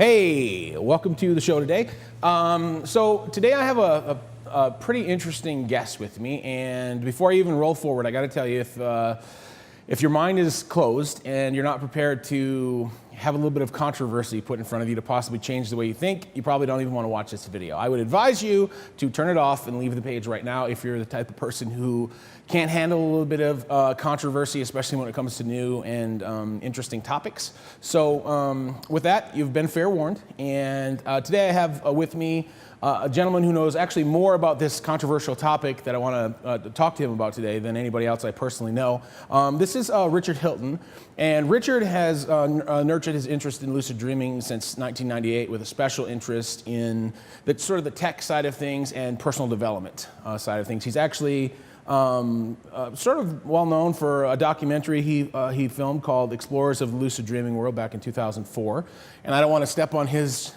Hey, welcome to the show today. So today I have a pretty interesting guest with me, and before I even roll forward, I got to tell you, if your mind is closed and you're not prepared to have a little bit of controversy put in front of you to possibly change the way you think, you probably don't even want to watch this video. I would advise you to turn it off and leave the page right now if you're the type of person who can't handle a little bit of controversy, especially when it comes to new and interesting topics. So with that, you've been fair warned. And today I have with me a gentleman who knows actually more about this controversial topic that I want to talk to him about today than anybody else I personally know. This is Richard Hilton, and Richard has nurtured his interest in lucid dreaming since 1998 with a special interest in the sort of the tech side of things and personal development side of things. He's actually sort of well known for a documentary he filmed called Explorers of the Lucid Dreaming World back in 2004, and I don't want to step on his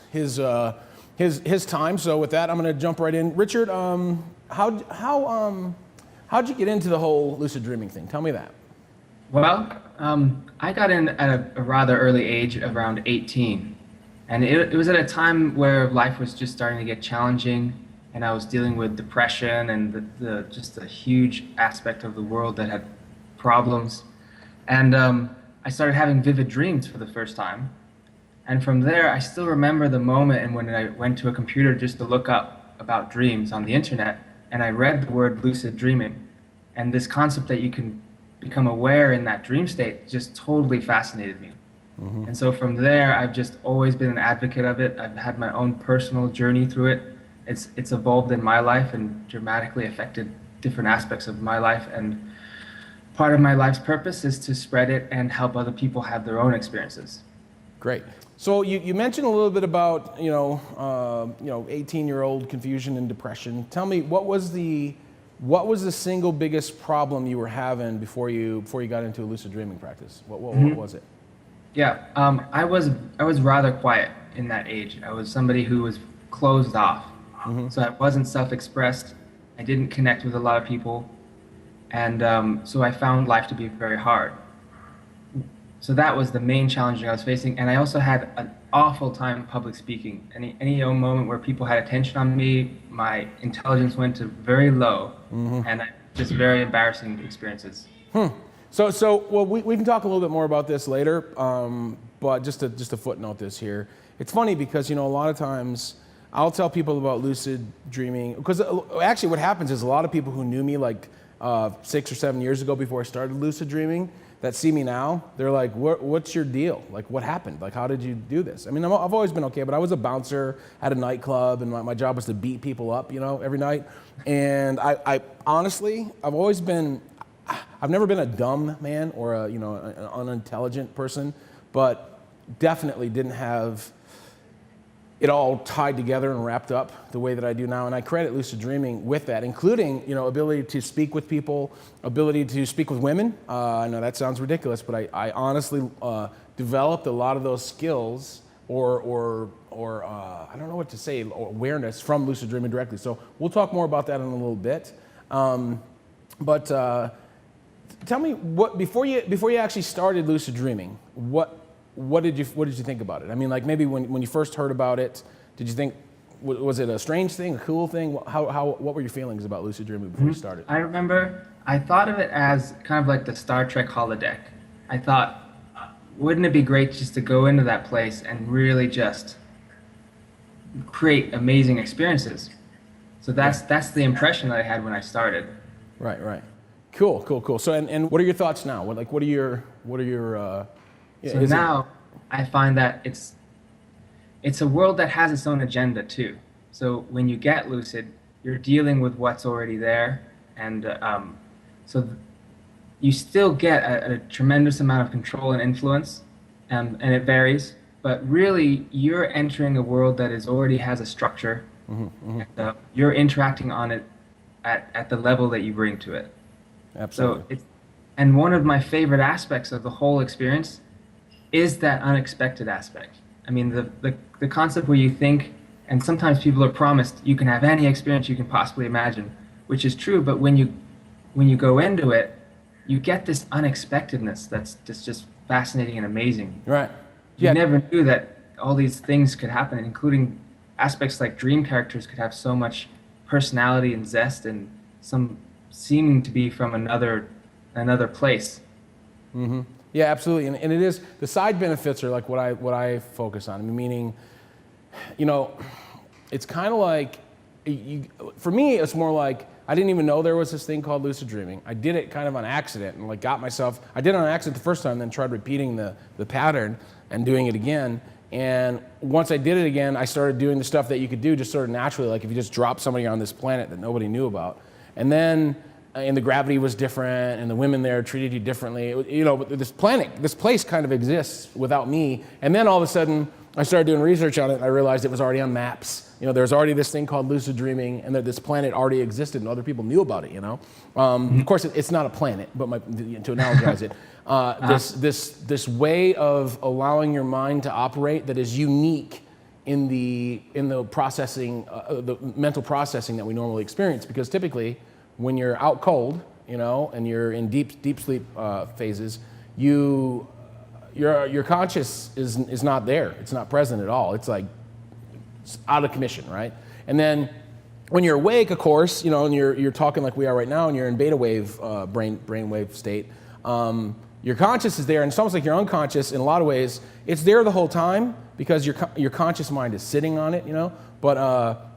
time. So with that, I'm going to jump right in. Richard, how'd you get into the whole lucid dreaming thing? Tell me that. Well, I got in at a rather early age, around 18, and it was at a time where life was just starting to get challenging, and I was dealing with depression and just a huge aspect of the world that had problems, and I started having vivid dreams for the first time. And from there, I still remember the moment and when I went to a computer just to look up about dreams on the internet, and I read the word lucid dreaming. And this concept that you can become aware in that dream state just totally fascinated me. Mm-hmm. And so from there, I've just always been an advocate of it. I've had my own personal journey through it. It's evolved in my life and dramatically affected different aspects of my life. And part of my life's purpose is to spread it and help other people have their own experiences. Great. So you mentioned a little bit about 18-year-old confusion and depression. Tell me, what was the single biggest problem you were having before you got into a lucid dreaming practice? What was it? Yeah, I was rather quiet in that age. I was somebody who was closed off. Mm-hmm. So I wasn't self-expressed. I didn't connect with a lot of people, and so I found life to be very hard. So that was the main challenge I was facing, and I also had an awful time public speaking. Any moment where people had attention on me, my intelligence went to very low, mm-hmm. and just very embarrassing experiences. So well, we can talk a little bit more about this later, but just to footnote this here. It's funny because a lot of times I'll tell people about lucid dreaming, because actually what happens is a lot of people who knew me like 6 or 7 years ago before I started lucid dreaming, that see me now, they're like, what's your deal? Like, what happened? Like, how did you do this? I mean, I've always been okay, but I was a bouncer at a nightclub, and my job was to beat people up, every night. And I honestly, I've never been a dumb man or an unintelligent person, but definitely didn't have it all tied together and wrapped up the way that I do now. And I credit lucid dreaming with that, including, ability to speak with people, ability to speak with women. I know that sounds ridiculous, but I honestly developed a lot of those skills or I don't know what to say, awareness from lucid dreaming directly. So we'll talk more about that in a little bit. But tell me, before you actually started lucid dreaming, what did you think about it? I mean, like maybe when you first heard about it, did you think, was it a strange thing, a cool thing? What were your feelings about lucid dreaming before you started? I remember I thought of it as kind of like the Star Trek holodeck. I thought, wouldn't it be great just to go into that place and really just create amazing experiences? So that's the impression that I had when I started. Right. Cool. So and what are your thoughts now? What are your So now I find that it's a world that has its own agenda too. So when you get lucid, you're dealing with what's already there, and so you still get a tremendous amount of control and influence, and it varies. But really, you're entering a world that already has a structure, mm-hmm. And you're interacting on it at the level that you bring to it. Absolutely. And one of my favorite aspects of the whole experience is that unexpected aspect. I mean, the concept where you think, and sometimes people are promised you can have any experience you can possibly imagine, which is true, but when you go into it, you get this unexpectedness that's just fascinating and amazing. Right. You never knew that all these things could happen, including aspects like dream characters could have so much personality and zest and some seeming to be from another place. Yeah, absolutely. And it is, the side benefits are like what I focus on. I mean, meaning, you know, it's kind of like, for me, it's more like, I didn't even know there was this thing called lucid dreaming. I did it kind of on accident and like I did it on accident the first time, then tried repeating the pattern and doing it again. And once I did it again, I started doing the stuff that you could do just sort of naturally, like if you just drop somebody on this planet that nobody knew about. And then, and the gravity was different, and the women there treated you differently. You know, but this place kind of exists without me. And then all of a sudden, I started doing research on it, and I realized it was already on maps. You know, there's already this thing called lucid dreaming, and that this planet already existed, and other people knew about it. You know, of course, it's not a planet, but to analogize it, this way of allowing your mind to operate that is unique in the processing, the mental processing that we normally experience. Because typically, when you're out cold, you know, and you're in deep sleep phases, your conscious is not there. It's not present at all. It's like it's out of commission, right? And then when you're awake, of course, you know, and you're talking like we are right now, and you're in beta wave brainwave state. Your conscious is there, and it's almost like your unconscious. In a lot of ways, it's there the whole time because your conscious mind is sitting on it, you know. But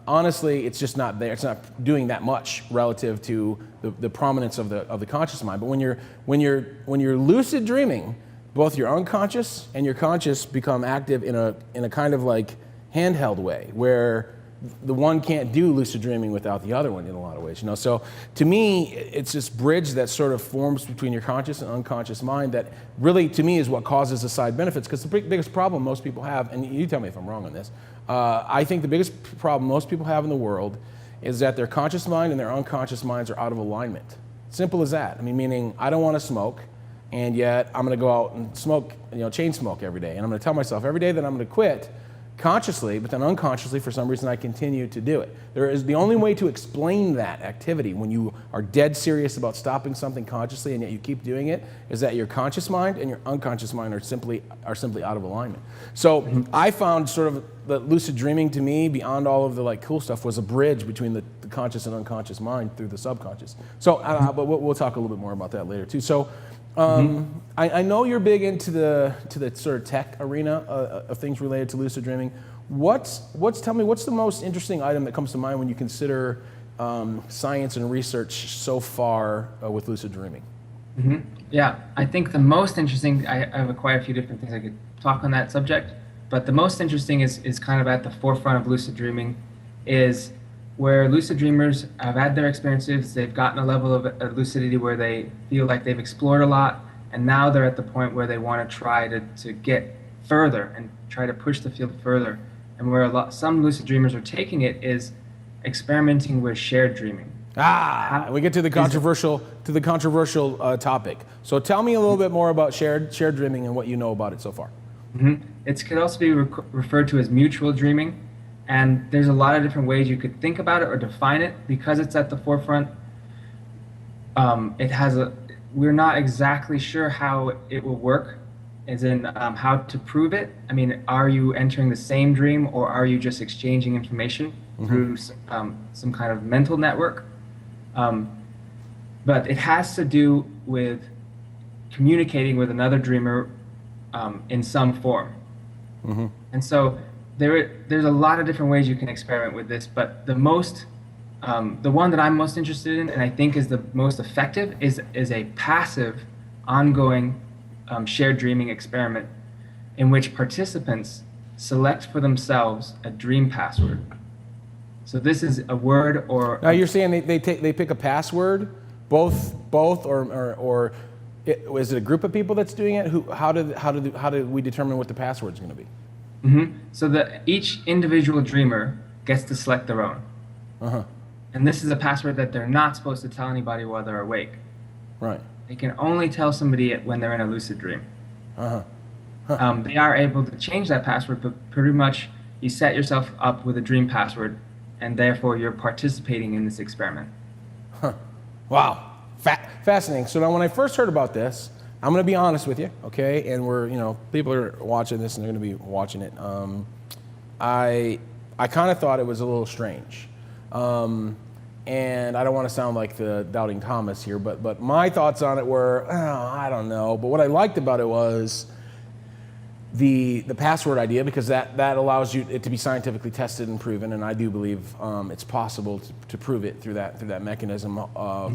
honestly, it's just not there. It's not doing that much relative to the prominence of the conscious mind. But when you're lucid dreaming, both your unconscious and your conscious become active in a kind of like handheld way, where the one can't do lucid dreaming without the other one in a lot of ways, you know. So to me, it's this bridge that sort of forms between your conscious and unconscious mind that really, to me, is what causes the side benefits. Because the biggest problem most people have, and you tell me if I'm wrong on this, I think the biggest problem most people have in the world is that their conscious mind and their unconscious minds are out of alignment. Simple as that. I mean, meaning I don't want to smoke, and yet I'm going to go out and smoke, you know, chain smoke every day. And I'm going to tell myself every day that I'm going to quit consciously, but then unconsciously, for some reason, I continue to do it. There is the only way to explain that activity when you are dead serious about stopping something consciously and yet you keep doing it, is that your conscious mind and your unconscious mind are simply out of alignment. So I found sort of the lucid dreaming, to me, beyond all of the like cool stuff, was a bridge between the conscious and unconscious mind through the subconscious. So, but we'll talk a little bit more about that later too. So. I know you're big into the sort of tech arena of things related to lucid dreaming. Tell me, what's the most interesting item that comes to mind when you consider science and research so far with lucid dreaming? Yeah, I think the most interesting, I have quite a few different things I could talk on that subject, but the most interesting is kind of at the forefront of lucid dreaming, is where lucid dreamers have had their experiences, they've gotten a level of lucidity where they feel like they've explored a lot, and now they're at the point where they want to try to get further and try to push the field further. And where some lucid dreamers are taking it is experimenting with shared dreaming. We get to the controversial topic. So tell me a little bit more about shared dreaming and what you know about it so far. It could also be referred to as mutual dreaming. And there's a lot of different ways you could think about it or define it. Because it's at the forefront, we're not exactly sure how it will work, as in how to prove it. I mean, are you entering the same dream, or are you just exchanging information through some kind of mental network? But it has to do with communicating with another dreamer in some form. And so there's a lot of different ways you can experiment with this, but the one that I'm most interested in, and I think is the most effective, is a passive, ongoing shared dreaming experiment in which participants select for themselves a dream password. So this is a word or... Now you're saying they pick a password, both or is it a group of people that's doing it? How do we determine what the password is going to be? So each individual dreamer gets to select their own. And this is a password that they're not supposed to tell anybody while they're awake. Right. They can only tell somebody when they're in a lucid dream. They are able to change that password, but pretty much you set yourself up with a dream password, and therefore you're participating in this experiment. Wow. Fascinating. So now when I first heard about this, I'm going to be honest with you, okay? And people are watching this and they're going to be watching it. I kind of thought it was a little strange. And I don't want to sound like the doubting Thomas here, but my thoughts on it were, I don't know. But what I liked about it was the password idea, because that allows it to be scientifically tested and proven, and I do believe it's possible to prove it through that mechanism,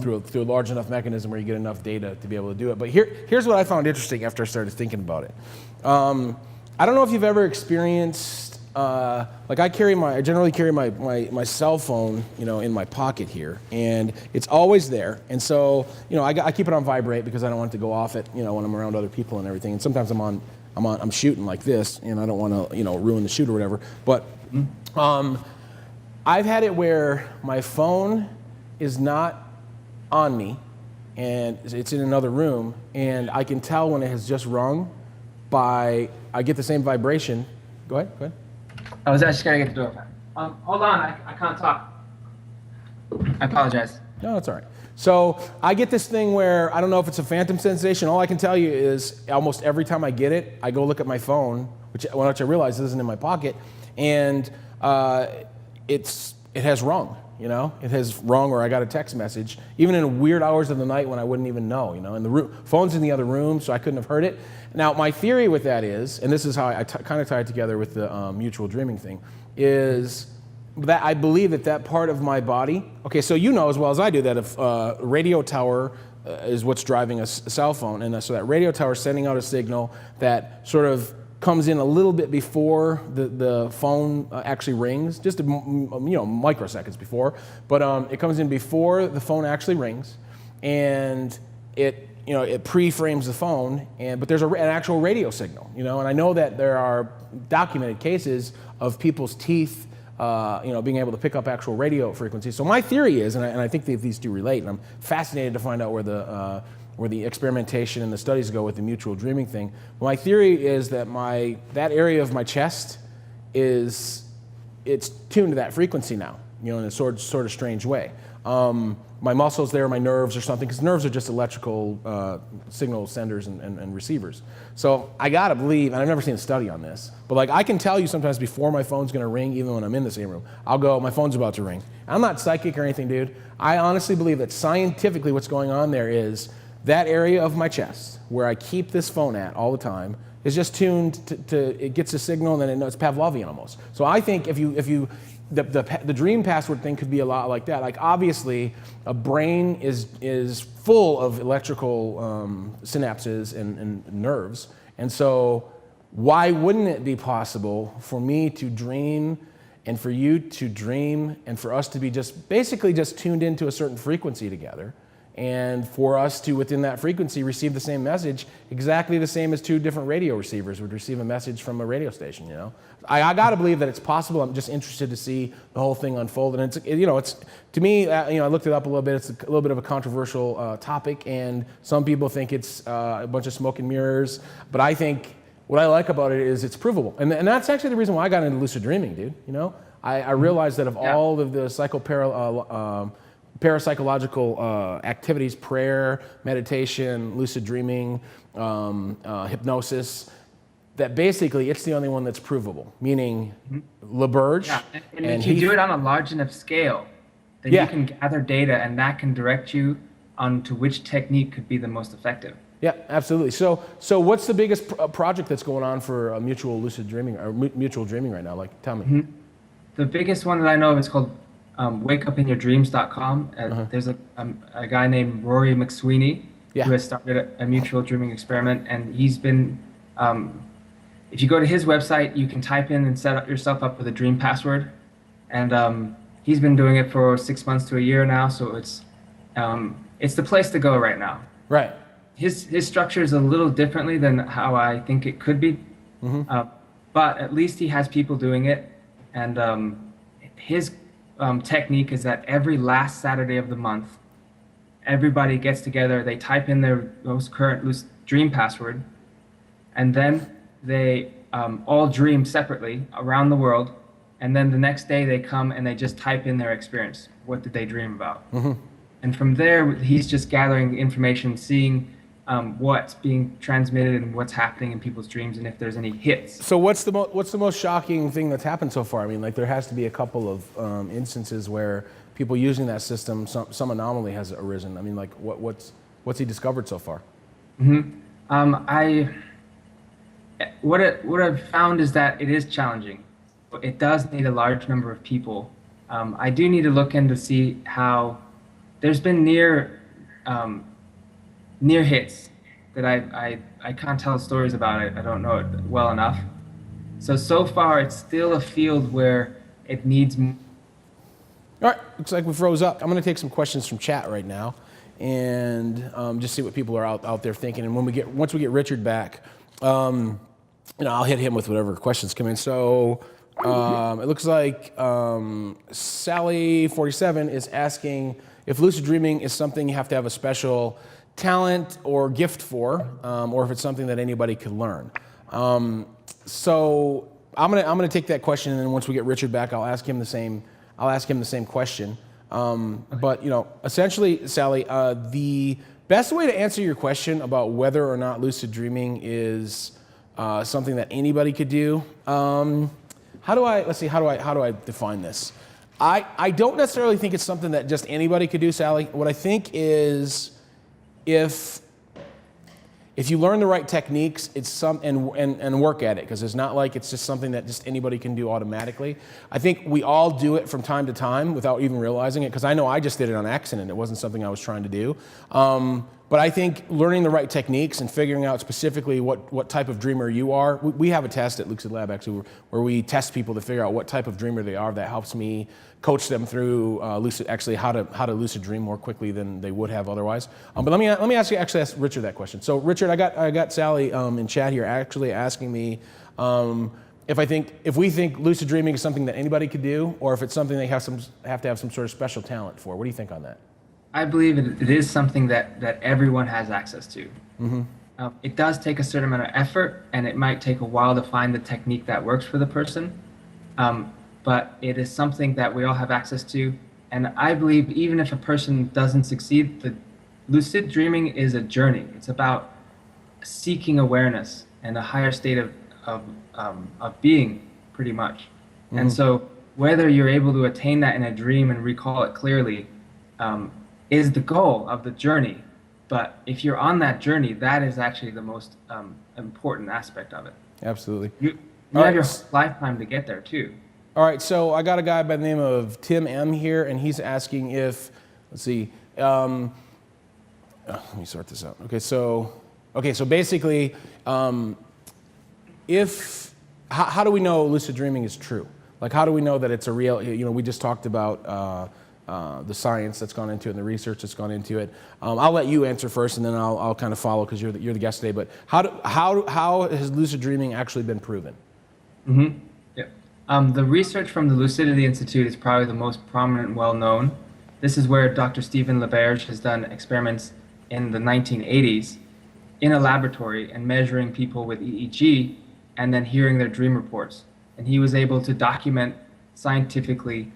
through a large enough mechanism where you get enough data to be able to do it. But here's what I found interesting after I started thinking about it. I don't know if you've ever experienced, like I generally carry my cell phone, in my pocket here, and it's always there. And so, I keep it on vibrate because I don't want it to go off when I'm around other people and everything. And sometimes I'm shooting like this, and I don't want to, ruin the shoot or whatever. But I've had it where my phone is not on me, and it's in another room, and I can tell when it has just rung I get the same vibration. Go ahead. I was actually going to get the door open. Hold on, I can't talk. I apologize. No, it's all right. So I get this thing where I don't know if it's a phantom sensation. All I can tell you is almost every time I get it, I go look at my phone, which I realize isn't in my pocket, and it has rung. It has rung, or I got a text message, even in weird hours of the night when I wouldn't even know. And the phone's in the other room, so I couldn't have heard it. Now, my theory with that is, and this is how I kind of tie it together with the mutual dreaming thing, is that I believe that part of my body, okay, so as well as I do that if a radio tower is what's driving a cell phone, and so that radio tower is sending out a signal that sort of comes in a little bit before the phone actually rings, just microseconds before, but it comes in before the phone actually rings, and it pre-frames the phone, but there's an actual radio signal, and I know that there are documented cases of people's teeth being able to pick up actual radio frequencies. So my theory is, and I think these two relate, and I'm fascinated to find out where the experimentation and the studies go with the mutual dreaming thing. My theory is that that area of my chest it's tuned to that frequency now, in a sort of strange way. My muscles there, my nerves or something, because nerves are just electrical signal senders and receivers. So I gotta believe, and I've never seen a study on this, but I can tell you sometimes before my phone's gonna ring, even when I'm in the same room, I'll go, my phone's about to ring. I'm not psychic or anything, dude. I honestly believe that scientifically what's going on there is that area of my chest where I keep this phone at all the time is just tuned to it gets a signal, and then it's Pavlovian almost. So I think if you the dream password thing could be a lot like that. Like obviously, a brain is full of electrical synapses and nerves, and so why wouldn't it be possible for me to dream, and for you to dream, and for us to be basically tuned into a certain frequency together, and for us to, within that frequency, receive the same message, exactly the same as two different radio receivers would receive a message from a radio station, I got to believe that it's possible. I'm just interested to see the whole thing unfold. And it's to me, I looked it up a little bit. It's a little bit of a controversial topic, and some people think it's a bunch of smoke and mirrors. But I think what I like about it is it's provable. And that's actually the reason why I got into lucid dreaming, dude. I realized that of all of the parapsychological activities, prayer, meditation, lucid dreaming, hypnosis, that basically it's the only one that's provable, meaning LaBerge. Yeah, and if you do it on a large enough scale, then you can gather data, and that can direct you onto which technique could be the most effective. Yeah, absolutely. So what's the biggest project that's going on for mutual lucid dreaming or mutual dreaming right now? Tell me. The biggest one that I know of is called wakeupinyourdreams.com. There's a guy named Rory McSweeney who has started a mutual dreaming experiment, and he's been, if you go to his website, you can type in and set yourself up with a dream password, and he's been doing it for 6 months to a year now, so it's the place to go right now. Right. His structure is a little differently than how I think it could be, but at least he has people doing it, and his technique is that every last Saturday of the month, everybody gets together, they type in their most current dream password, and then they all dream separately around the world, and then the next day they come and they just type in their experience. What did they dream about? And from there, he's just gathering information, seeing what's being transmitted and what's happening in people's dreams, and if there's any hits. So what's the most shocking thing that's happened so far? I mean, like there has to be a couple of instances where people using that system, some anomaly has arisen. I mean, like what's he discovered so far? What I've found is that it is challenging. It does need a large number of people. I do need to look in to see how there's been near hits that I can't tell stories about it. I don't know it well enough. So far it's still a field where it needs. All right, looks like we froze up. I'm going to take some questions from chat right now, and just see what people are out there thinking. And once we get Richard back, I'll hit him with whatever questions come in. So it looks like Sally47 is asking if lucid dreaming is something you have to have a special talent or gift for, or if it's something that anybody can learn. So I'm gonna take that question, and then once we get Richard back, I'll ask him the same question. But essentially, Sally, the best way to answer your question about whether or not lucid dreaming is something that anybody could do. How do I define this? I don't necessarily think it's something that just anybody could do, Sally. What I think is if you learn the right techniques, and work at it, because it's not like it's just something that just anybody can do automatically. I think we all do it from time to time without even realizing it, because I know I just did it on accident. It wasn't something I was trying to do. But I think learning the right techniques and figuring out specifically what type of dreamer you are. We have a test at Lucid Lab actually where we test people to figure out what type of dreamer they are. That helps me coach them through lucid, actually how to lucid dream more quickly than they would have otherwise. But let me ask Richard that question. So Richard, I got Sally in chat here actually asking me if we think lucid dreaming is something that anybody could do, or if it's something they have to have some sort of special talent for. What do you think on that? I believe it is something that everyone has access to. It does take a certain amount of effort, and it might take a while to find the technique that works for the person. But it is something that we all have access to. And I believe even if a person doesn't succeed, the lucid dreaming is a journey. It's about seeking awareness and a higher state of being, pretty much. And so whether you're able to attain that in a dream and recall it clearly, is the goal of the journey. But if you're on that journey, that is actually the most important aspect of it. Absolutely. You have your lifetime to get there too. All right, so I got a guy by the name of Tim M here, and he's asking if, let's see, let me sort this out. Okay, so basically, how do we know lucid dreaming is true? Like, how do we know that it's a real? We just talked about the science that's gone into it and the research that's gone into it. I'll let you answer first, and then I'll kind of follow because you're the guest today. But how has lucid dreaming actually been proven? The research from the Lucidity Institute is probably the most prominent and well-known. This is where Dr. Stephen LaBerge has done experiments in the 1980s in a laboratory and measuring people with EEG and then hearing their dream reports. And he was able to document scientifically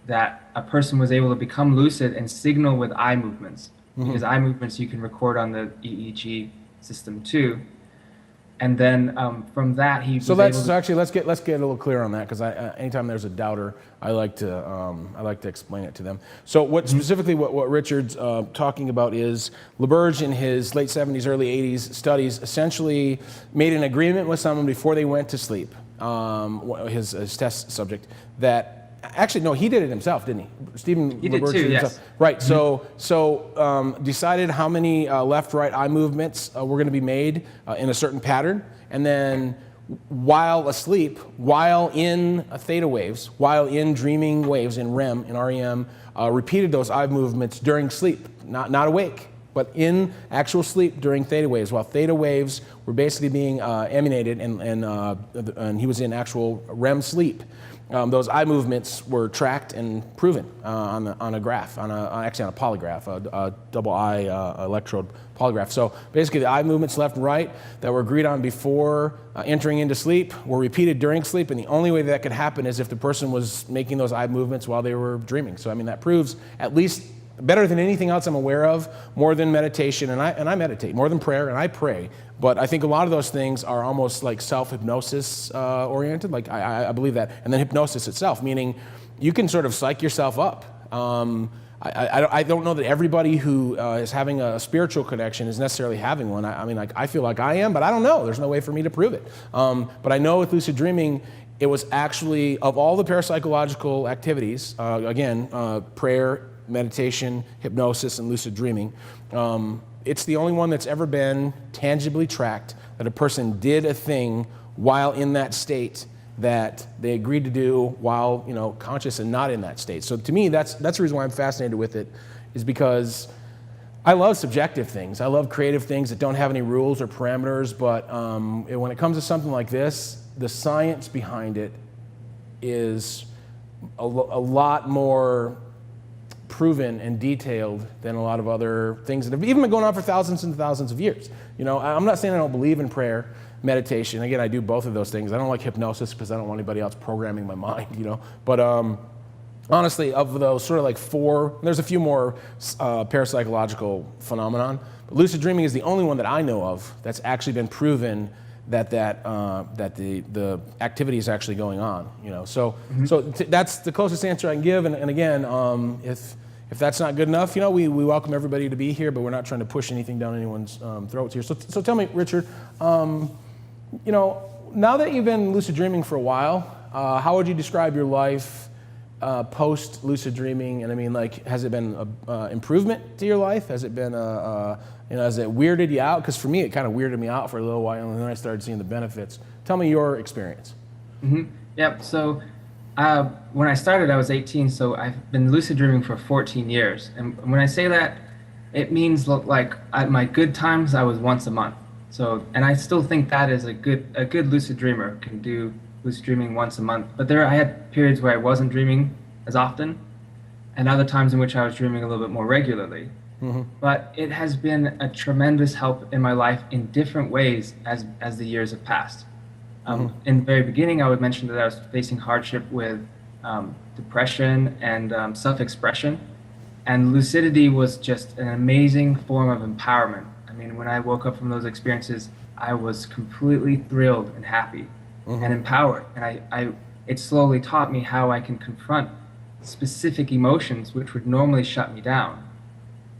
that a person was able to become lucid and signal with eye movements. Because eye movements you can record on the EEG system too. And then from that he was let's get a little clearer on that, because anytime there's a doubter, I like to explain it to them. So specifically what Richard's talking about is LaBerge in his late 70s, early 80s studies essentially made an agreement with someone before they went to sleep, his test subject, that actually, no, he did it himself, didn't he? Stephen He LaBerge did too, yes. himself. Right. So decided how many left-right eye movements were going to be made in a certain pattern, and then while asleep, while in theta waves, while in dreaming waves, in REM, in REM, repeated those eye movements during sleep, not awake, but in actual sleep during theta waves, while theta waves were basically being emanated, and he was in actual REM sleep. Those eye movements were tracked and proven on a graph, actually on a polygraph, a double eye electrode polygraph. So basically the eye movements left and right that were agreed on before entering into sleep were repeated during sleep, and the only way that could happen is if the person was making those eye movements while they were dreaming. So I mean that proves, at least better than anything else I'm aware of, more than meditation, and I meditate, more than prayer, and I pray. But I think a lot of those things are almost like self-hypnosis oriented. Like I believe that, and then hypnosis itself, meaning you can sort of psych yourself up. I don't know that everybody who is having a spiritual connection is necessarily having one. I mean, like, I feel like I am, but I don't know. There's no way for me to prove it. But I know with lucid dreaming, it was actually, of all the parapsychological activities, prayer, meditation, hypnosis, and lucid dreaming, it's the only one that's ever been tangibly tracked that a person did a thing while in that state that they agreed to do while, you know, conscious and not in that state. So to me, that's the reason why I'm fascinated with it, is because I love subjective things. I love creative things that don't have any rules or parameters, but when it comes to something like this, the science behind it is a lot more proven and detailed than a lot of other things that have even been going on for thousands and thousands of years. You know, I'm not saying I don't believe in prayer, meditation. Again, I do both of those things. I don't like hypnosis because I don't want anybody else programming my mind, you know. But honestly, of those sort of like four, there's a few more parapsychological phenomenon. But lucid dreaming is the only one that I know of that's actually been proven that the activity is actually going on, you know. So that's the closest answer I can give. And again, if that's not good enough, you know, we welcome everybody to be here, but we're not trying to push anything down anyone's throats here. So tell me, Richard, you know, now that you've been lucid dreaming for a while, how would you describe your life post lucid dreaming? And I mean, like, has it been an improvement to your life? Has it been you know, has it weirded you out? Because for me, it kind of weirded me out for a little while, and then I started seeing the benefits. Tell me your experience. Mm-hmm. Yep. So when I started, I was 18, so I've been lucid dreaming for 14 years. And when I say that, it means like at my good times, I was once a month. So, and I still think that is a good lucid dreamer can do lucid dreaming once a month. But I had periods where I wasn't dreaming as often, and other times in which I was dreaming a little bit more regularly. Mm-hmm. But it has been a tremendous help in my life in different ways as the years have passed. In the very beginning, I would mention that I was facing hardship with depression and self-expression, and lucidity was just an amazing form of empowerment. I mean, when I woke up from those experiences, I was completely thrilled and happy and empowered. And it slowly taught me how I can confront specific emotions which would normally shut me down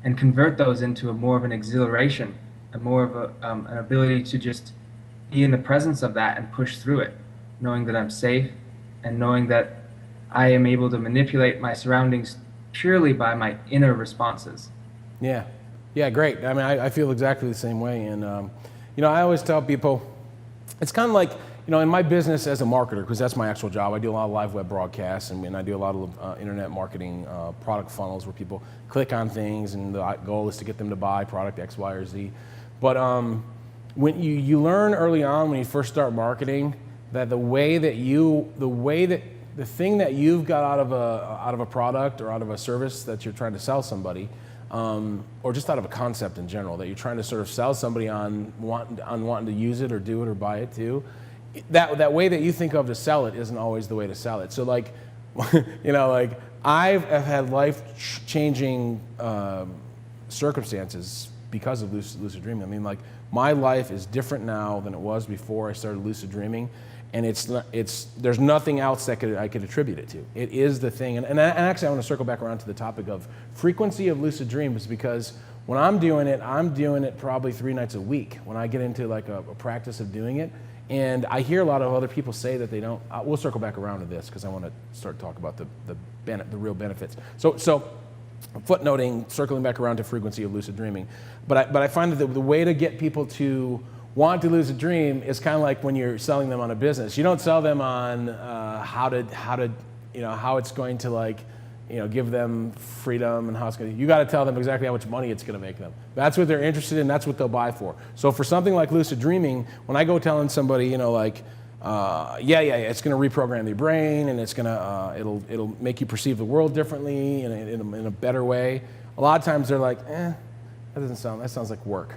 and convert those into more of an exhilaration, more of an ability to just be in the presence of that and push through it, knowing that I'm safe and knowing that I am able to manipulate my surroundings purely by my inner responses. Yeah, great. I mean, I feel exactly the same way. And, you know, I always tell people, it's kind of like, you know, in my business as a marketer, because that's my actual job, I do a lot of live web broadcasts, and I do a lot of internet marketing product funnels where people click on things, and the goal is to get them to buy product X, Y, or Z. But when you learn early on when you first start marketing that the thing that you've got out of a product or out of a service that you're trying to sell somebody, or just out of a concept in general that you're trying to sort of sell somebody on wanting to use it or do it or buy it too, that way that you think of to sell it isn't always the way to sell it. So like, you know, like I've had life-changing circumstances because of lucid dreaming. I mean, like, my life is different now than it was before I started lucid dreaming, and there's nothing else that I could attribute it to. It is the thing, and actually I want to circle back around to the topic of frequency of lucid dreams, because when I'm doing it probably 3 nights a week when I get into like a practice of doing it. And I hear a lot of other people say that they don't. We'll circle back around to this because I want to start talking about the real benefits. So footnoting, circling back around to frequency of lucid dreaming. But I find that the way to get people to want to lucid dream is kind of like when you're selling them on a business. You don't sell them on how it's going to, like, you know, give them freedom and how it's going to. You got to tell them exactly how much money it's going to make them. That's what they're interested in. That's what they'll buy for. So for something like lucid dreaming, when I go telling somebody, you know, like, it's going to reprogram your brain, and it's going to it'll make you perceive the world differently in a better way. A lot of times they're like, that sounds like work.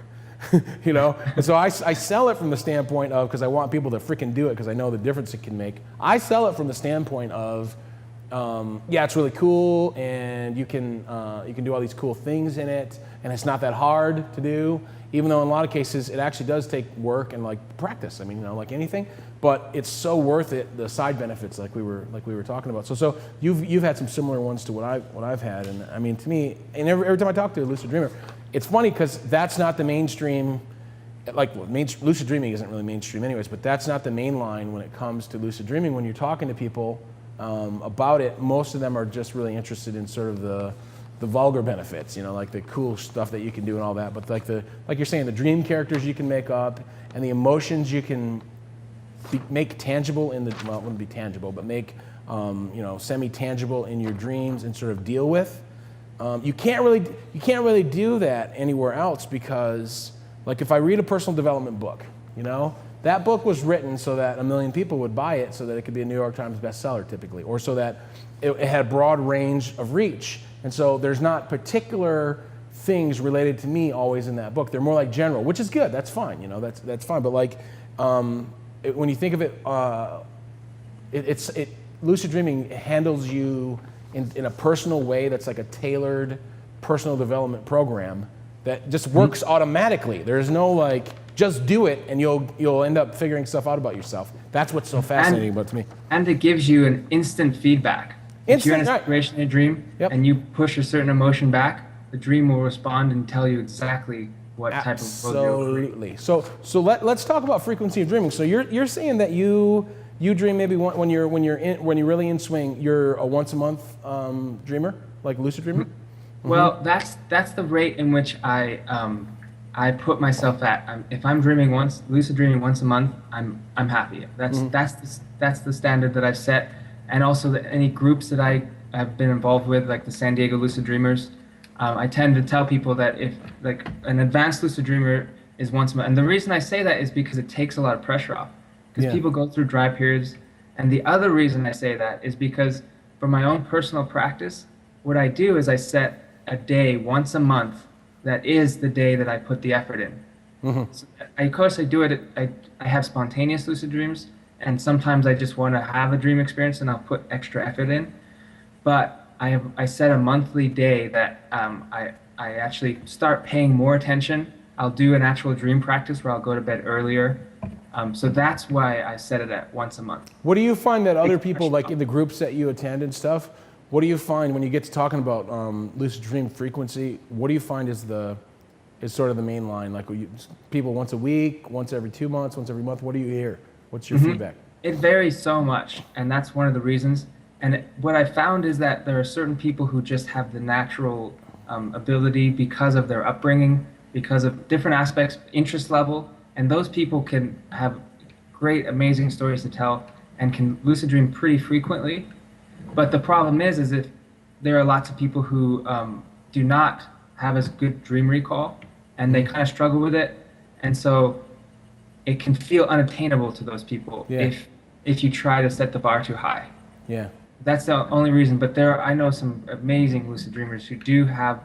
You know, and so I sell it from the standpoint of, because I want people to freaking do it because I know the difference it can make. I sell it from the standpoint of, yeah, it's really cool, and you can do all these cool things in it, and it's not that hard to do. Even though in a lot of cases it actually does take work and like practice. I mean, like anything, but it's so worth it. The side benefits, like we were talking about. So you've had some similar ones to what I've had, and I mean, to me, and every time I talk to a lucid dreamer, it's funny because that's not the mainstream. Like lucid dreaming isn't really mainstream anyways, but that's not the main line when it comes to lucid dreaming. When you're talking to people about it, most of them are just really interested in sort of the vulgar benefits, like the cool stuff that you can do and all that. But like you're saying, the dream characters you can make up and the emotions you can make tangible it wouldn't be tangible, but make semi-tangible in your dreams and sort of deal with. You can't really do that anywhere else because, like, if I read a personal development book, that book was written so that 1 million people would buy it, so that it could be a New York Times bestseller typically, or so that it had a broad range of reach. And so there's not particular things related to me always in that book. They're more like general, which is good. That's fine. That's fine. But like when you think of it, lucid dreaming handles you in a personal way that's like a tailored personal development program that just works automatically. There's no like, just do it and you'll end up figuring stuff out about yourself. That's what's so fascinating about it to me. And it gives you an instant feedback. If you're in a situation in a dream and you push a certain emotion back, the dream will respond and tell you exactly what type of world you're creating. So let's talk about frequency of dreaming. So you're saying that you dream maybe when you're really in swing, you're a once a month dreamer, like lucid dreamer? Mm-hmm. Well, that's the rate in which I put myself at. If I'm dreaming lucid dreaming once a month, I'm happy. That's the standard that I've set. And also any groups that I have been involved with, like the San Diego Lucid Dreamers, I tend to tell people that if like an advanced lucid dreamer is once a month, and the reason I say that is because it takes a lot of pressure off, because people go through dry periods. And the other reason I say that is because for my own personal practice, what I do is I set a day once a month that is the day that I put the effort in. Mm-hmm. So, of course, I do it. I have spontaneous lucid dreams. And sometimes I just want to have a dream experience and I'll put extra effort in. But I set a monthly day that I actually start paying more attention. I'll do an actual dream practice where I'll go to bed earlier. So that's why I set it at once a month. What do you find that other people, like in the groups that you attend and stuff, what do you find when you get to talking about lucid dream frequency? What do you find is sort of the main line? Like people once a week, once every 2 months, once every month? What do you hear? What's your feedback? It varies so much, and that's one of the reasons. And what I found is that there are certain people who just have the natural ability because of their upbringing, because of different aspects, interest level, and those people can have great, amazing stories to tell and can lucid dream pretty frequently. But the problem is if there are lots of people who do not have as good dream recall, and they kind of struggle with it, and so it can feel unattainable to those people if you try to set the bar too high. Yeah. That's the only reason. But I know some amazing lucid dreamers who do have.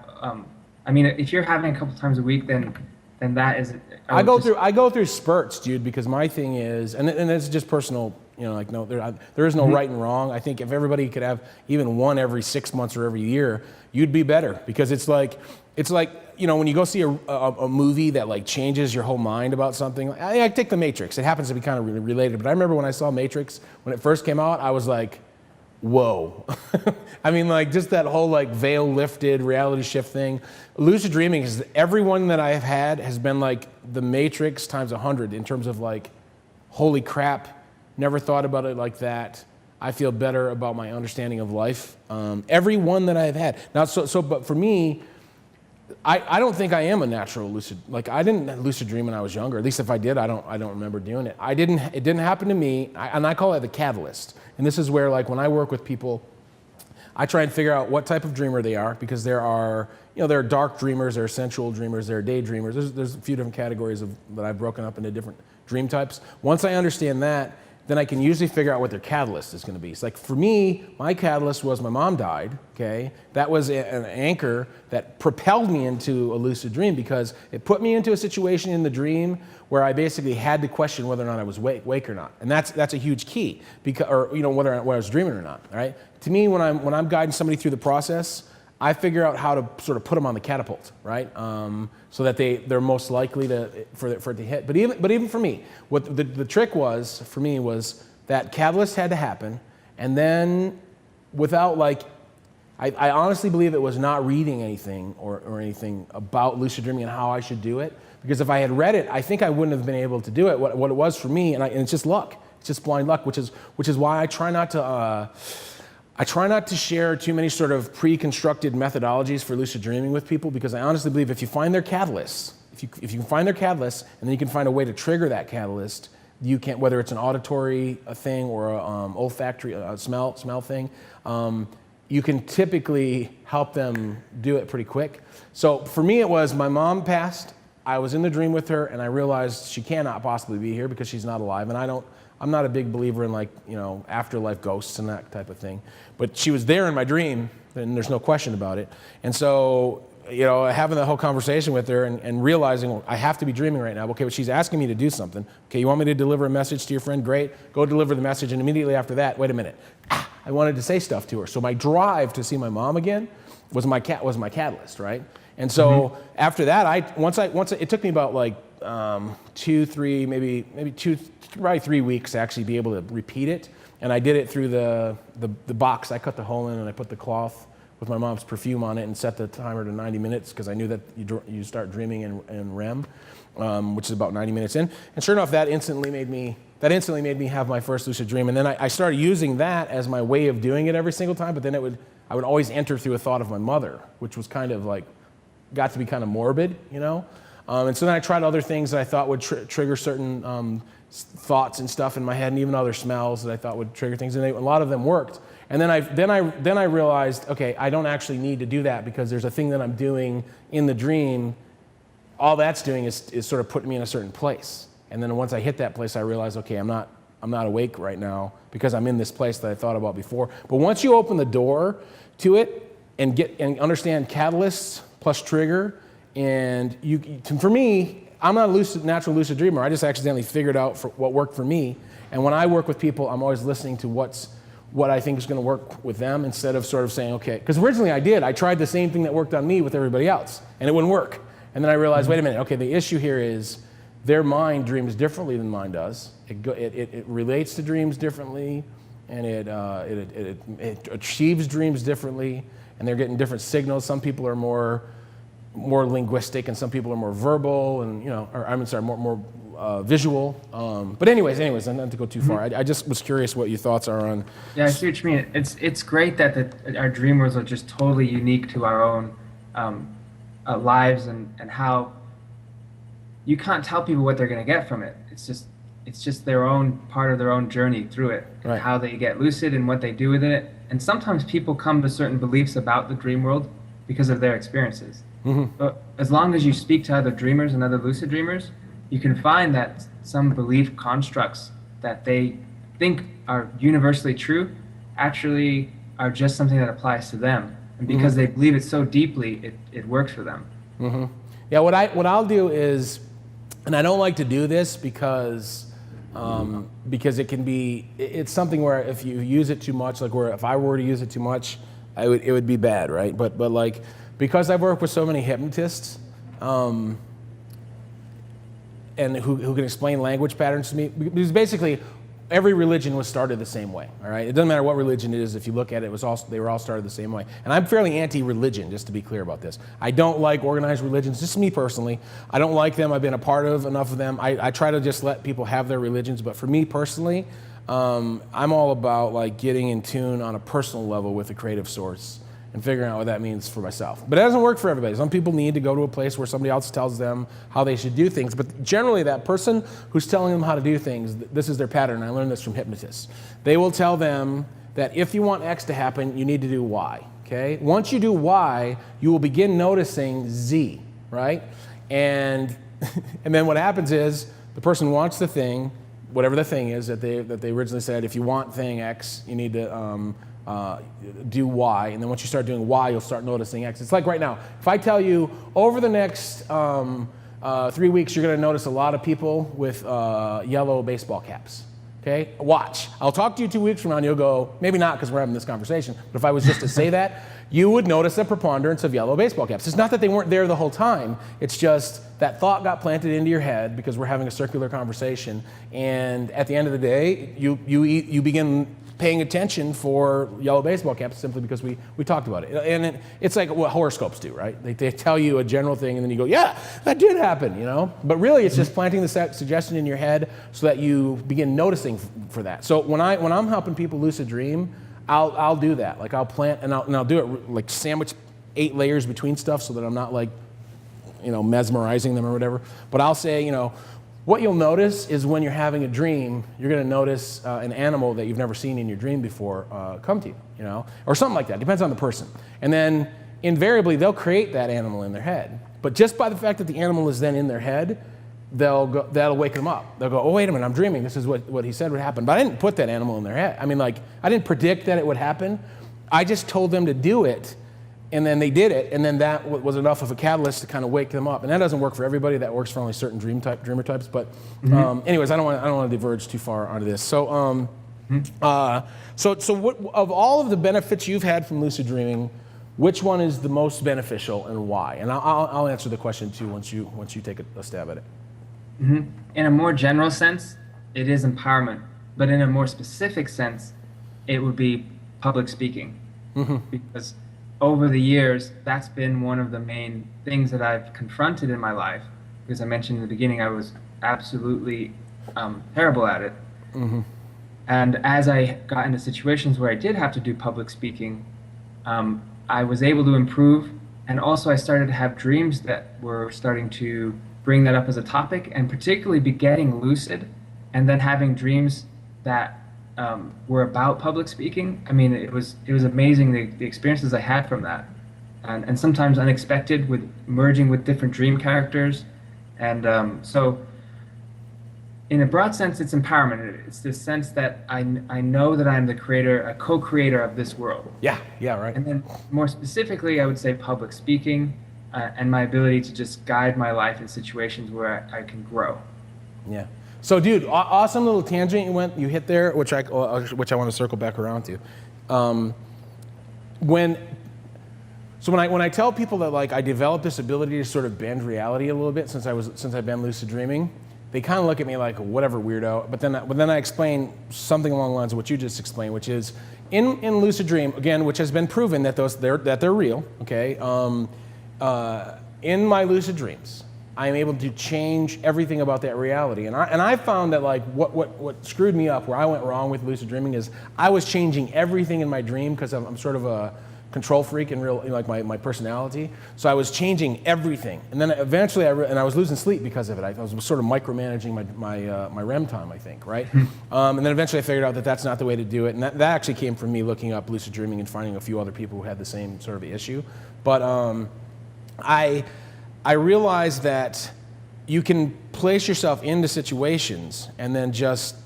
If you're having a couple times a week, then that is. I go through spurts, dude, because my thing is, and it's just personal. No, there is no right and wrong. I think if everybody could have even one every 6 months or every year, you'd be better, because it's like when you go see a movie that like changes your whole mind about something. I take The Matrix. It happens to be kind of related, but I remember when I saw Matrix when it first came out, I was like, whoa. I mean, like just that whole like veil lifted reality shift thing. Lucid dreaming is everyone that I have had has been like The Matrix times 100 in terms of like, holy crap. Never thought about it like that. I feel better about my understanding of life. Every one that I've had. Now, but for me, I don't think I am a natural lucid. Like I didn't lucid dream when I was younger. At least if I did, I don't remember doing it. It didn't happen to me, and I call it the catalyst. And this is where, like, when I work with people, I try and figure out what type of dreamer they are, because there are dark dreamers, there are sensual dreamers, there are day dreamers. There's a few different categories that I've broken up into different dream types. Once I understand that, then I can usually figure out what their catalyst is going to be. It's like for me, my catalyst was my mom died, okay? That was an anchor that propelled me into a lucid dream because it put me into a situation in the dream where I basically had to question whether or not I was awake or not. And that's a huge key, because, or whether I was dreaming or not, right? To me, when I'm guiding somebody through the process, I figure out how to sort of put them on the catapult, right? So that they're most likely for it to hit. But even for me, what the trick was for me was that catalyst had to happen, and then without I honestly believe it was not reading anything or anything about lucid dreaming and how I should do it. Because if I had read it, I think I wouldn't have been able to do it. What it was for me, and it's just luck. It's just blind luck, which is why I try not to share too many sort of pre-constructed methodologies for lucid dreaming with people, because I honestly believe if you find their catalysts, if you can find their catalyst, and then you can find a way to trigger that catalyst, you can, whether it's an auditory thing or a olfactory smell thing, you can typically help them do it pretty quick. So for me, it was my mom passed. I was in the dream with her, and I realized she cannot possibly be here because she's not alive, and I'm not a big believer in afterlife ghosts and that type of thing. But she was there in my dream, and there's no question about it. And so, having that whole conversation with her and realizing, well, I have to be dreaming right now. Okay, but she's asking me to do something. Okay, you want me to deliver a message to your friend? Great. Go deliver the message. And immediately after that, wait a minute. I wanted to say stuff to her. So my drive to see my mom again was my catalyst, right? And so after that, once it took me about 2, 3, maybe 2, probably 3 weeks to actually be able to repeat it. And I did it through the box. I cut the hole in and I put the cloth with my mom's perfume on it and set the timer to 90 minutes because I knew that you start dreaming in REM, which is about 90 minutes in. And sure enough, that instantly made me have my first lucid dream. And then I started using that as my way of doing it every single time. But then I would always enter through a thought of my mother, which was kind of got to be kind of morbid, And so then I tried other things that I thought would trigger certain thoughts and stuff in my head, and even other smells that I thought would trigger things, and a lot of them worked. And then I realized, okay, I don't actually need to do that because there's a thing that I'm doing in the dream. All that's doing is sort of putting me in a certain place. And then once I hit that place, I realized, okay, I'm not awake right now because I'm in this place that I thought about before. But once you open the door to it and understand catalysts plus trigger, and for me, I'm not a natural lucid dreamer. I just accidentally figured out what worked for me. And when I work with people, I'm always listening to what I think is going to work with them instead of sort of saying, okay, because originally I tried the same thing that worked on me with everybody else, and it wouldn't work. And then I realized, wait a minute, okay, the issue here is their mind dreams differently than mine does. It relates to dreams differently, and it achieves dreams differently, and they're getting different signals. Some people are more linguistic, and some people are more verbal, and more visual. But anyways, not to go too far. I just was curious what your thoughts are on. Yeah, I see what you mean. It's great that our dream worlds are just totally unique to our own lives, and how you can't tell people what they're going to get from it. It's just their own part of their own journey through it, and how they get lucid and what they do with it. And sometimes people come to certain beliefs about the dream world because of their experiences. But as long as you speak to other dreamers and other lucid dreamers, you can find that some belief constructs that they think are universally true actually are just something that applies to them. And because they believe it so deeply, it works for them. Yeah, what I'll do is, and I don't like to do this because it's something where if you use it too much, if I were to use it too much, it would be bad, right? But because I've worked with so many hypnotists, and who can explain language patterns to me, because basically every religion was started the same way, all right? It doesn't matter what religion it is. If you look at it, they were all started the same way. And I'm fairly anti-religion, just to be clear about this. I don't like organized religions, just me personally. I don't like them. I've been a part of enough of them. I try to just let people have their religions, but for me personally, I'm all about getting in tune on a personal level with the creative source and figuring out what that means for myself. But it doesn't work for everybody. Some people need to go to a place where somebody else tells them how they should do things. But generally, that person who's telling them how to do things, this is their pattern. I learned this from hypnotists. They will tell them that if you want X to happen, you need to do Y, okay? Once you do Y, you will begin noticing Z, right? And then what happens is the person wants the thing, whatever the thing is that they originally said, if you want thing X, you need to do Y, and then once you start doing Y, you'll start noticing X. It's like right now, if I tell you over the next 3 weeks, you're going to notice a lot of people with yellow baseball caps. Okay, watch. I'll talk to you 2 weeks from now, and you'll go, maybe not because we're having this conversation, but if I was just to say that, you would notice a preponderance of yellow baseball caps. It's not that they weren't there the whole time. It's just that thought got planted into your head because we're having a circular conversation, and at the end of the day, you begin paying attention for yellow baseball caps simply because we talked about it. And it's like what horoscopes do, right? They tell you a general thing and then you go, yeah, that did happen, you know? But really it's just planting the suggestion in your head so that you begin noticing for that. So when I'm helping people lucid dream, I'll do that. Like I'll plant and I'll do it like sandwich 8 layers between stuff so that I'm not like, you know, mesmerizing them or whatever. But I'll say, you know, what you'll notice is when you're having a dream, you're going to notice an animal that you've never seen in your dream before come to you, you know, or something like that. Depends on the person. And then invariably, they'll create that animal in their head. But just by the fact that the animal is then in their head, that'll wake them up. They'll go, oh, wait a minute, I'm dreaming. This is what he said would happen. But I didn't put that animal in their head. I mean, like, I didn't predict that it would happen. I just told them to do it. And then they did it, and then that was enough of a catalyst to kind of wake them up. And that doesn't work for everybody. That works for only certain dreamer types. But anyways, I don't want to diverge too far onto this. So, so what of all of the benefits you've had from lucid dreaming, which one is the most beneficial and why? And I'll answer the question too once you take a stab at it. In a more general sense, it is empowerment. But in a more specific sense, it would be public speaking, because over the years, that's been one of the main things that I've confronted in my life. Because I mentioned in the beginning, I was absolutely terrible at it. And as I got into situations where I did have to do public speaking, I was able to improve. And also I started to have dreams that were starting to bring that up as a topic, and particularly be getting lucid and then having dreams that were about public speaking. I mean, it was amazing the experiences I had from that, and sometimes unexpected, with merging with different dream characters, and so in a broad sense, it's empowerment. It's this sense that I know that I'm the creator, a co-creator of this world. Yeah, right. And then more specifically, I would say public speaking, and my ability to just guide my life in situations where I can grow. Yeah. So, dude, awesome little tangent you hit there, which I want to circle back around to. When I tell people that like I developed this ability to sort of bend reality a little bit since I've been lucid dreaming, they kind of look at me like whatever weirdo. But then I explain something along the lines of what you just explained, which is in lucid dream again, which has been proven that they're real. Okay, in my lucid dreams, I am able to change everything about that reality. And I found that like what screwed me up, where I went wrong with lucid dreaming, is I was changing everything in my dream because I'm sort of a control freak in real, like my personality. So I was changing everything. And then eventually I was losing sleep because of it. I was sort of micromanaging my REM time, I think, right? And then eventually I figured out that that's not the way to do it. And that actually came from me looking up lucid dreaming and finding a few other people who had the same sort of issue. But I realized that you can place yourself into situations and then just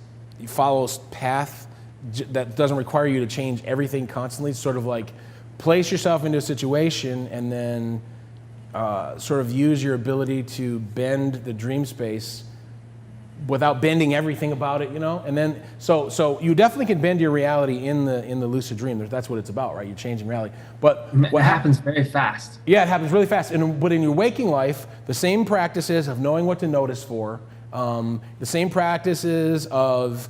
follow a path that doesn't require you to change everything constantly. Sort of like place yourself into a situation and then sort of use your ability to bend the dream space without bending everything about it, you know? And then, so you definitely can bend your reality in the lucid dream. That's what it's about, right? You're changing reality. But what happens very fast. Yeah, it happens really fast. But in your waking life, the same practices of knowing what to notice for, the same practices of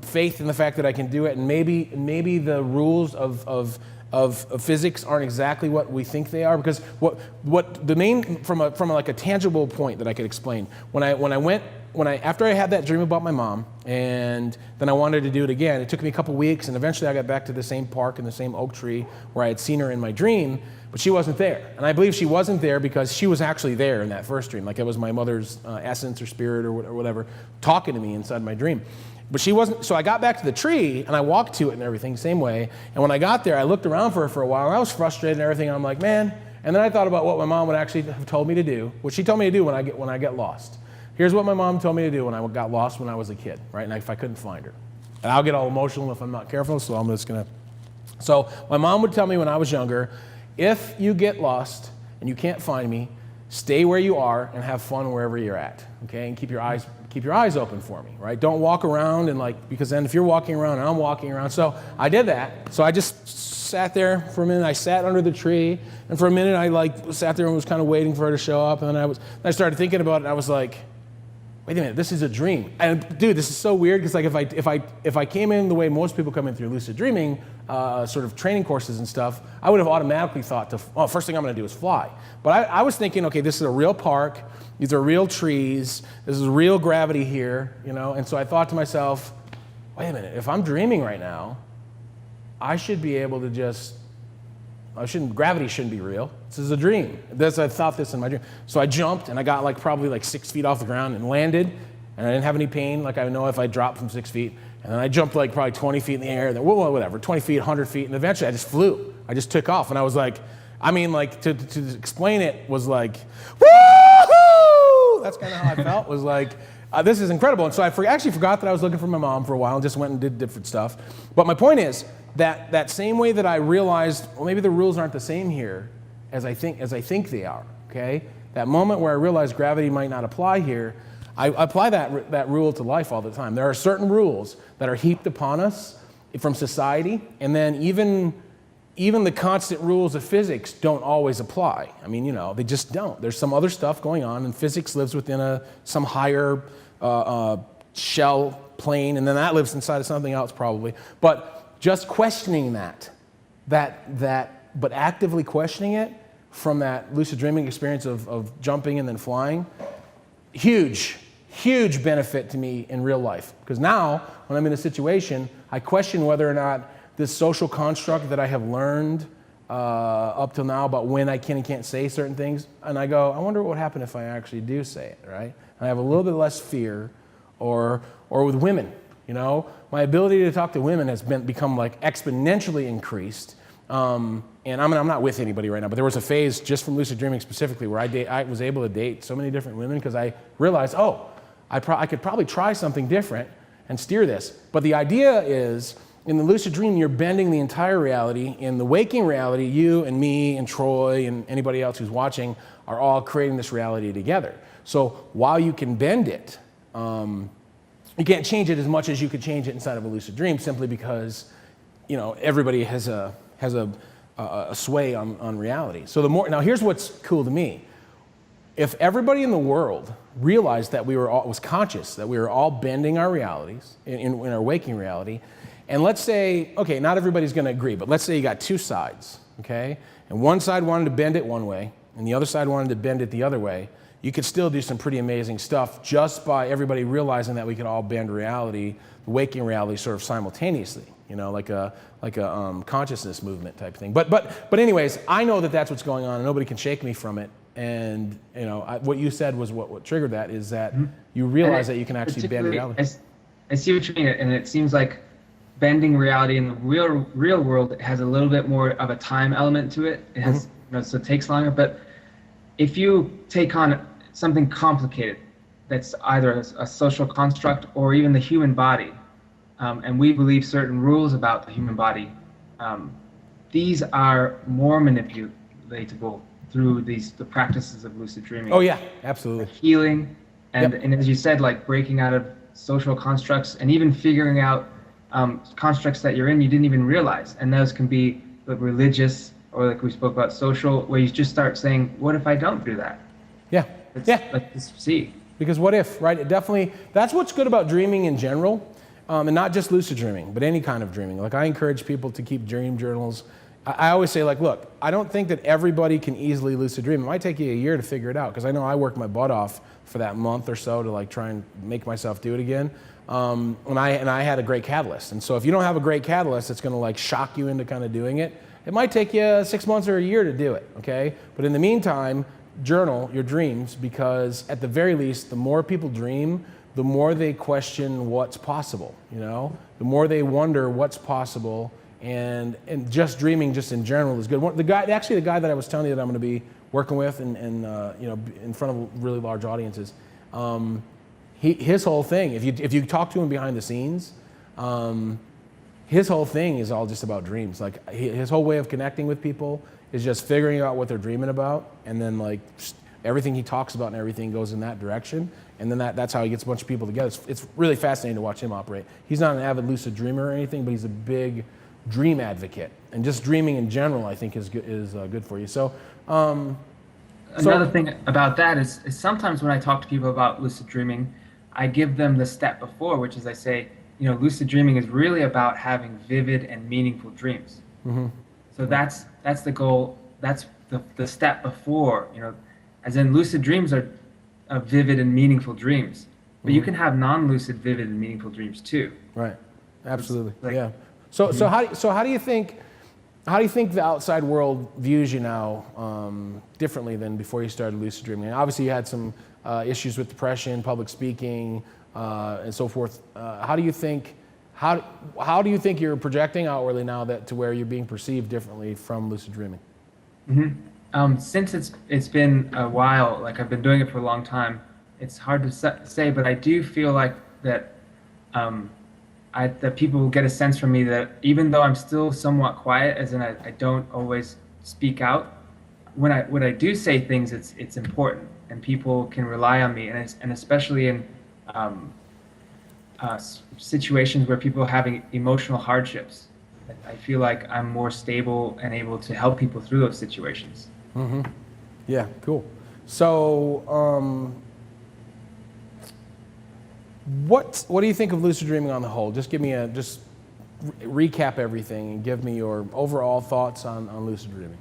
faith in the fact that I can do it, and maybe the rules of physics aren't exactly what we think they are, because what the main from a tangible point that I could explain, after I had that dream about my mom, and then I wanted to do it again, it took me a couple weeks, and eventually I got back to the same park and the same oak tree where I had seen her in my dream, but she wasn't there. And I believe she wasn't there because she was actually there in that first dream, like it was my mother's essence or spirit or whatever talking to me inside my dream. But she wasn't, so I got back to the tree and I walked to it and everything, same way. And when I got there, I looked around for her for a while and I was frustrated and everything. And I'm like, man. And then I thought about what my mom would actually have told me to do, what she told me to do when I get lost. here's what my mom told me to do when I got lost when I was a kid, right? And if I couldn't find her. And I'll get all emotional if I'm not careful, so I'm just gonna. So my mom would tell me when I was younger, if you get lost and you can't find me, stay where you are and have fun wherever you're at, okay? And keep your eyes open for me, right? Don't walk around and because then if you're walking around and I'm walking around. So I did that. So I just sat there for a minute. I sat under the tree, and for a minute I sat there and was kind of waiting for her to show up. And then I started thinking about it, and I was like, wait a minute, this is a dream. And dude, this is so weird because if I came in the way most people come in through lucid dreaming, sort of training courses and stuff, I would have automatically thought first thing I'm going to do is fly. But I was thinking, okay, this is a real park. These are real trees. This is real gravity here, And so I thought to myself, wait a minute, if I'm dreaming right now, I should be able to gravity shouldn't be real. This is a dream. I thought this in my dream. So I jumped, and I got probably 6 feet off the ground and landed, and I didn't have any pain like I know if I dropped from 6 feet. And then I jumped probably 20 feet in the air, then whatever, 20 feet, 100 feet, and eventually I just flew. I just took off, and I was to explain it was woo-hoo! That's kind of how I felt, was this is incredible. And so I actually forgot that I was looking for my mom for a while and just went and did different stuff. But my point is that same way that I realized, well, maybe the rules aren't the same here as I think they are, okay? That moment where I realized gravity might not apply here, I apply that rule to life all the time. There are certain rules that are heaped upon us from society, and then even the constant rules of physics don't always apply. I mean, they just don't. There's some other stuff going on, and physics lives within some higher shell plane, and then that lives inside of something else probably. But just questioning but actively questioning it from that lucid dreaming experience of jumping and then flying, huge benefit to me in real life. Because now, when I'm in a situation, I question whether or not this social construct that I have learned up till now about when I can and can't say certain things, and I go, I wonder what would happen if I actually do say it, right? And I have a little bit less fear, or with women, my ability to talk to women has become exponentially increased. And I'm not with anybody right now, but there was a phase just from lucid dreaming specifically where I was able to date so many different women because I realized, I could probably try something different and steer this. But the idea is, in the lucid dream, you're bending the entire reality. In the waking reality, you and me and Troy and anybody else who's watching are all creating this reality together. So while you can bend it, you can't change it as much as you could change it inside of a lucid dream, simply because, everybody has a sway on reality. So now here's what's cool to me. If everybody in the world realized that was conscious, that we were all bending our realities in our waking reality, and let's say, okay, not everybody's going to agree, but let's say you got two sides, okay? And one side wanted to bend it one way, and the other side wanted to bend it the other way. You could still do some pretty amazing stuff just by everybody realizing that we could all bend reality, the waking reality, sort of simultaneously, like a consciousness movement type thing. But anyways, I know that that's what's going on, and nobody can shake me from it. And what you said was what triggered that, is that you realize that you can actually bend reality. I see what you mean, and it seems like bending reality in the real world has a little bit more of a time element to it. It has, so it takes longer. But if you take on something complicated, that's either a social construct or even the human body, and we believe certain rules about the human body, these are more manipulatable through the practices of lucid dreaming. Oh yeah, absolutely. Healing, and as you said, breaking out of social constructs, and even figuring out constructs that you're in you didn't even realize. And those can be religious, or like we spoke about, social, where you just start saying, what if I don't do that? Yeah. Let's just see. Because what if, right? It definitely, that's what's good about dreaming in general, and not just lucid dreaming, but any kind of dreaming. I encourage people to keep dream journals. I always say, look, I don't think that everybody can easily lucid dream. It might take you a year to figure it out, because I know I worked my butt off for that month or so to try and make myself do it again. And I had a great catalyst. And so if you don't have a great catalyst that's going to shock you into kind of doing it, it might take you 6 months or a year to do it, okay? But in the meantime, journal your dreams, because at the very least, the more people dream, the more they question what's possible, the more they wonder what's possible, and just dreaming just in general is good. The guy that I was telling you that I'm going to be working with and in front of really large audiences, His whole thing, if you talk to him behind the scenes, his whole thing is all just about dreams. Like his whole way of connecting with people is just figuring out what they're dreaming about, and then like everything he talks about and everything goes in that direction, and then that's how he gets a bunch of people together. It's really fascinating to watch him operate. He's not an avid lucid dreamer or anything, but he's a big dream advocate, and just dreaming in general, I think, is good for you. So. Another thing about that is sometimes when I talk to people about lucid dreaming, I give them the step before, which is I say, lucid dreaming is really about having vivid and meaningful dreams. Mm-hmm. So that's the goal. That's the step before, as in lucid dreams are vivid and meaningful dreams, but you can have non-lucid, vivid and meaningful dreams too. Right. Absolutely. Yeah. So how do you think the outside world views you now differently than before you started lucid dreaming? And obviously, you had some issues with depression, public speaking, and so forth. How do you think you're projecting outwardly now that to where you're being perceived differently from lucid dreaming? Mm-hmm. Since it's been a while, like I've been doing it for a long time, it's hard to say, but I do feel like that. That people will get a sense from me that even though I'm still somewhat quiet, as in I don't always speak out, when I do say things, it's important, and people can rely on me, and especially in situations where people are having emotional hardships, I feel like I'm more stable and able to help people through those situations. Mm-hmm. Yeah, cool. So. What do you think of lucid dreaming on the whole? Just give me recap everything and give me your overall thoughts on lucid dreaming.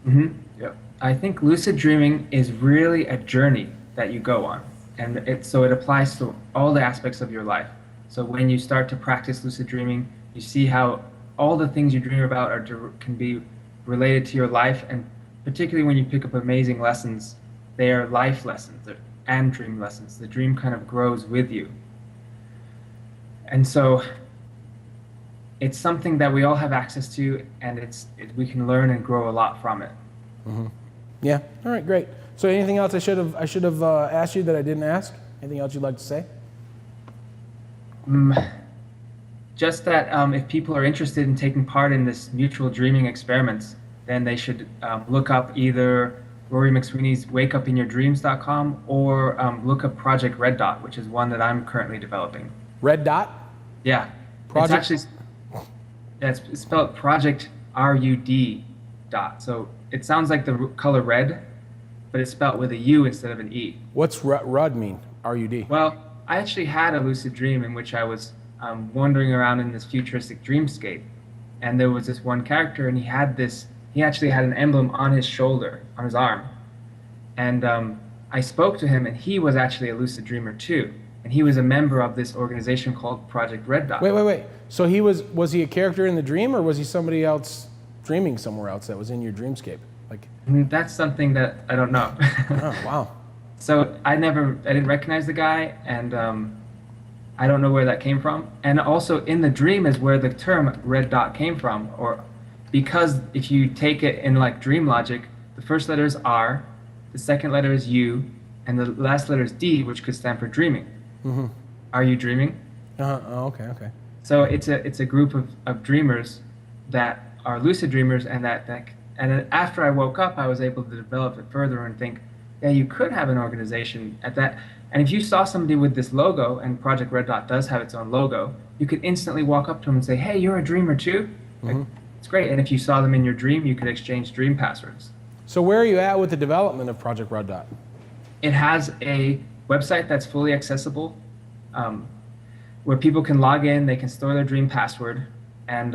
Mm-hmm. Yeah. I think lucid dreaming is really a journey that you go on, and it applies to all the aspects of your life. So when you start to practice lucid dreaming, you see how all the things you dream about can be related to your life, and particularly when you pick up amazing lessons, they are life lessons and dream lessons. The dream kind of grows with you. And so it's something that we all have access to, and we can learn and grow a lot from it. Mm-hmm. Yeah. All right. Great. So anything else I should have asked you that I didn't ask? Anything else you'd like to say? Just that if people are interested in taking part in this mutual dreaming experiments, then they should look up either Rory McSweeney's wakeupinyourdreams.com or look up Project Red Dot, which is one that I'm currently developing. Red Dot? Yeah. Project? It's actually it's spelled Project RUD dot. So it sounds like the color red, but it's spelled with a U instead of an E. What's RUD mean? RUD? Well, I actually had a lucid dream in which I was wandering around in this futuristic dreamscape, and there was this one character, and he actually had an emblem on his shoulder, on his arm, and I spoke to him, and he was actually a lucid dreamer too, and he was a member of this organization called Project Red Dot. Wait. So was he a character in the dream, or was he somebody else dreaming somewhere else that was in your dreamscape? Like that's something that I don't know. Oh, wow. So I didn't recognize the guy, and I don't know where that came from. And also in the dream is where the term red dot came from, because if you take it in like dream logic, the first letter is R, the second letter is U, and the last letter is D, which could stand for dreaming. Mm-hmm. Are you dreaming? Oh, okay. So it's a group of dreamers that are lucid dreamers, and and after I woke up, I was able to develop it further and think, yeah, you could have an organization at that. And if you saw somebody with this logo, and Project Red Dot does have its own logo, you could instantly walk up to them and say, hey, you're a dreamer too? Mm-hmm. It's great. And if you saw them in your dream, you could exchange dream passwords. So where are you at with the development of Project Red Dot? It has a website that's fully accessible, where people can log in, they can store their dream password, and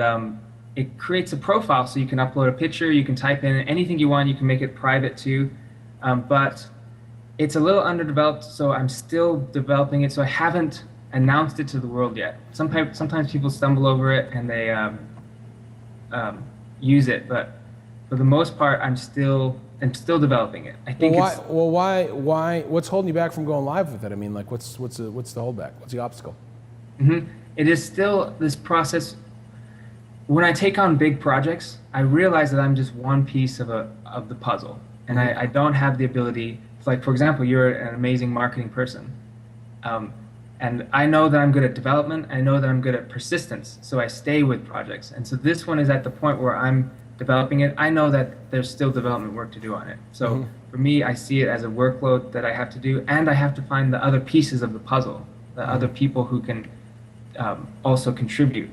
it creates a profile so you can upload a picture, you can type in anything you want, you can make it private too, but it's a little underdeveloped, so I'm still developing it, so I haven't announced it to the world yet. Sometimes people stumble over it and they use it, but for the most part, I'm still developing it. I think why? What's holding you back from going live with it? I mean, like, what's the holdback? What's the obstacle? Mm-hmm. It is still this process. When I take on big projects, I realize that I'm just one piece of the puzzle, and I don't have the ability like, for example, you're an amazing marketing person. Um, and I know that I'm good at development. I know that I'm good at persistence. So I stay with projects. And so this one is at the point where I'm developing it. I know that there's still development work to do on it. So for me, I see it as a workload that I have to do. And I have to find the other pieces of the puzzle, the other people who can also contribute.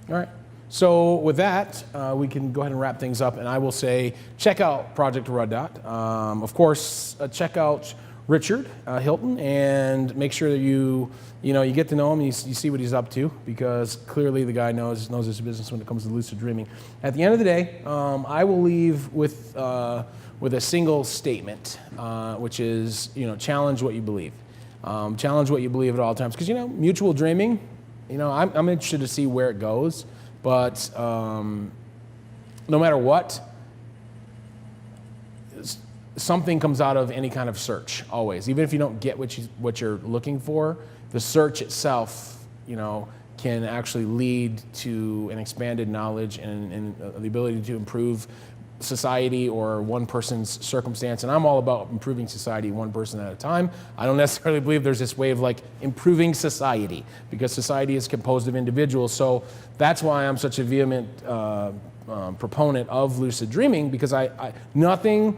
All right. So with that, we can go ahead and wrap things up, and I will say, check out Project Red Dot. Of course, check out Richard Hilton, and make sure that you get to know him. You see what he's up to, because clearly the guy knows his business when it comes to lucid dreaming. At the end of the day, I will leave with a single statement, which is challenge what you believe. Challenge what you believe at all times, because mutual dreaming. I'm interested to see where it goes. But no matter what, something comes out of any kind of search, always. Even if you don't get what you're looking for, the search itself, can actually lead to an expanded knowledge and the ability to improve society or one person's circumstance. And I'm all about improving society one person at a time. I don't necessarily believe there's this way of like improving society, because society is composed of individuals. So that's why I'm such a vehement proponent of lucid dreaming, because nothing,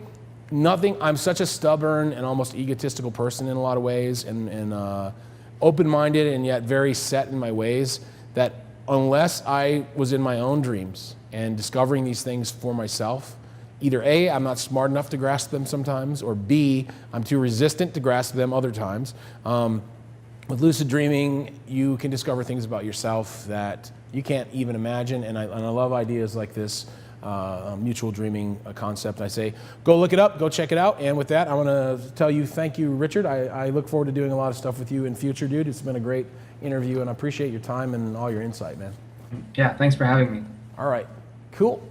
I'm such a stubborn and almost egotistical person in a lot of ways, and open-minded and yet very set in my ways, that unless I was in my own dreams and discovering these things for myself, either A, I'm not smart enough to grasp them sometimes, or B, I'm too resistant to grasp them other times. With lucid dreaming, you can discover things about yourself that you can't even imagine, and I love ideas like this mutual dreaming concept. I say, go look it up, go check it out, and with that, I want to tell you thank you, Richard. I look forward to doing a lot of stuff with you in future, dude. It's been a great interview, and I appreciate your time and all your insight, man. Yeah, thanks for having me. All right, cool.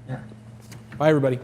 Yeah. Bye, everybody.